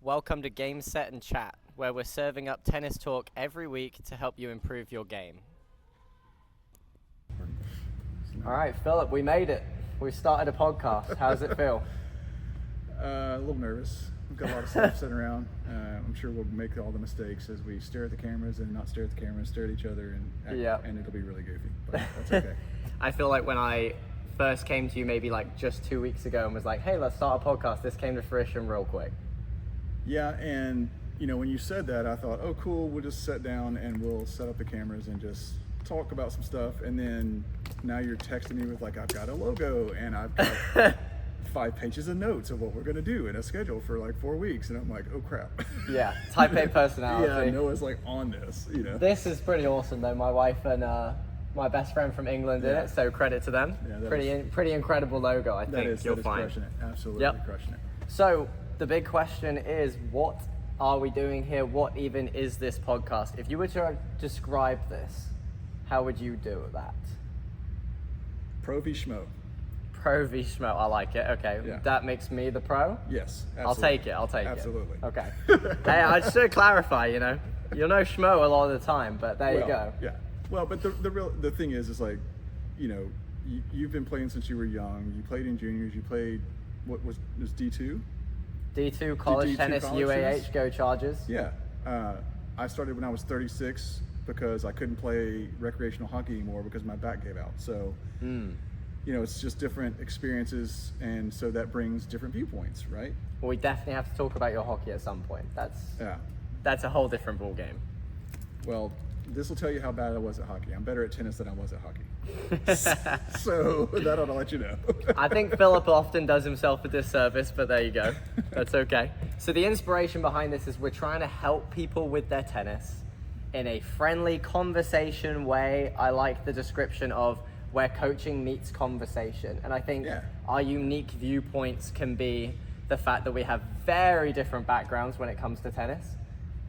Welcome to Game Set and Chat, where we're serving up tennis talk every week to help you improve your game. All right, Philip, we made it. We started a podcast. How does it feel? A little nervous. We've got a lot of stuff sitting around. I'm sure we'll make all the mistakes as we stare at the cameras and not stare at the cameras, stare at each other, and it'll be really goofy. But that's okay. I feel like when I first came to you maybe like just 2 weeks ago and was like, hey, let's start a podcast, this came to fruition real quick. Yeah, and when you said that, I thought, oh, cool, we'll just sit down and we'll set up the cameras and just talk about some stuff. And then now you're texting me with like, I've got a logo and I've got 5 pages of notes of what we're going to do in a schedule for like 4 weeks. And I'm like, oh crap. Yeah, type A personality. Yeah, Noah's like on this, This is pretty awesome though. My wife and my best friend from England did it, so credit to them. Yeah, pretty incredible logo, I think. You'll find. Crushing it. Absolutely crushing it. So the big question is, what are we doing here? What even is this podcast? If you were to describe this, how would you do that? Pro v Schmo. Pro v Schmo, I like it. Okay, That makes me the pro? Yes, absolutely. I'll take it. Absolutely. Okay. Hey, I just to clarify, you'll know Schmo a lot of the time, but there you go. Yeah. Well, but the thing is like, you've been playing since you were young. You played in juniors. You played, what was D2? D2 college tennis, UAH, go Chargers. Yeah. I started when I was 36 because I couldn't play recreational hockey anymore because my back gave out. So, it's just different experiences, and so that brings different viewpoints, right? Well, we definitely have to talk about your hockey at some point. That's a whole different ball game. Well, this will tell you how bad I was at hockey. I'm better at tennis than I was at hockey. So that ought to let you know. I think Philip often does himself a disservice, but there you go. That's okay. So the inspiration behind this is we're trying to help people with their tennis in a friendly conversation way. I like the description of where coaching meets conversation. And I think our unique viewpoints can be the fact that we have very different backgrounds when it comes to tennis.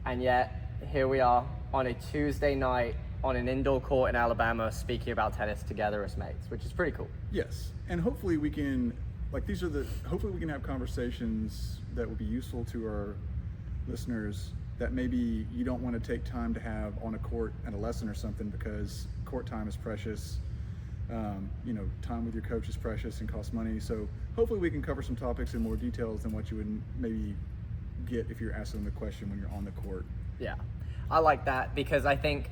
And yet here we are on a Tuesday night on an indoor court in Alabama speaking about tennis together as mates, which is pretty cool. Yes, and hopefully we can, hopefully we can have conversations that will be useful to our listeners that maybe you don't want to take time to have on a court at a lesson or something, because court time is precious. Time with your coach is precious and costs money. So hopefully we can cover some topics in more details than what you would maybe get if you're asking the question when you're on the court. Yeah, I like that, because I think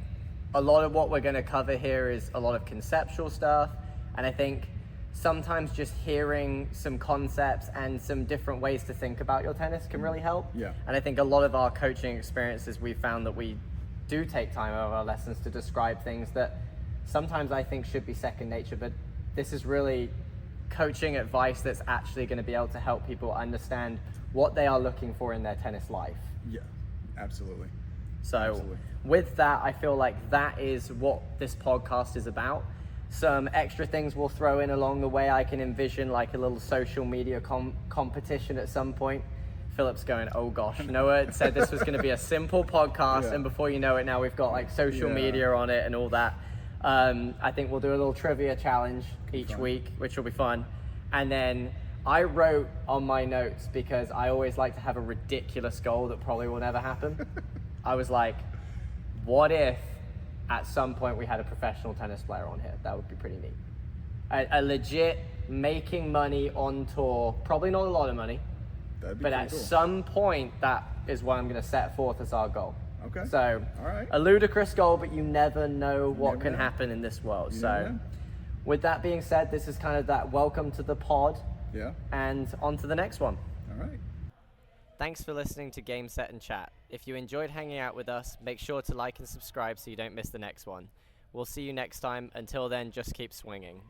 a lot of what we're going to cover here is a lot of conceptual stuff, and I think sometimes just hearing some concepts and some different ways to think about your tennis can really help. Yeah. And I think a lot of our coaching experiences, we've found that we do take time over our lessons to describe things that sometimes I think should be second nature, but this is really coaching advice that's actually going to be able to help people understand what they are looking for in their tennis life. Yeah, absolutely. So with that, I feel like that is what this podcast is about. Some extra things we'll throw in along the way. I can envision like a little social media competition at some point. Philip's going, oh gosh, Noah said this was going to be a simple podcast, and before you know it, now we've got like social media on it and all that. I think we'll do a little trivia challenge each week, which will be fun. And then I wrote on my notes, because I always like to have a ridiculous goal that probably will never happen. I was like, what if at some point we had a professional tennis player on here? That would be pretty neat. A legit making money on tour, probably not a lot of money, but at some point, that is what I'm going to set forth as our goal. Okay. So, all right. A ludicrous goal, but you never know what can happen in this world. So, with that being said, this is kind of that welcome to the pod. Yeah. And on to the next one. All right. Thanks for listening to Game Set and Chat. If you enjoyed hanging out with us, make sure to like and subscribe so you don't miss the next one. We'll see you next time. Until then, just keep swinging.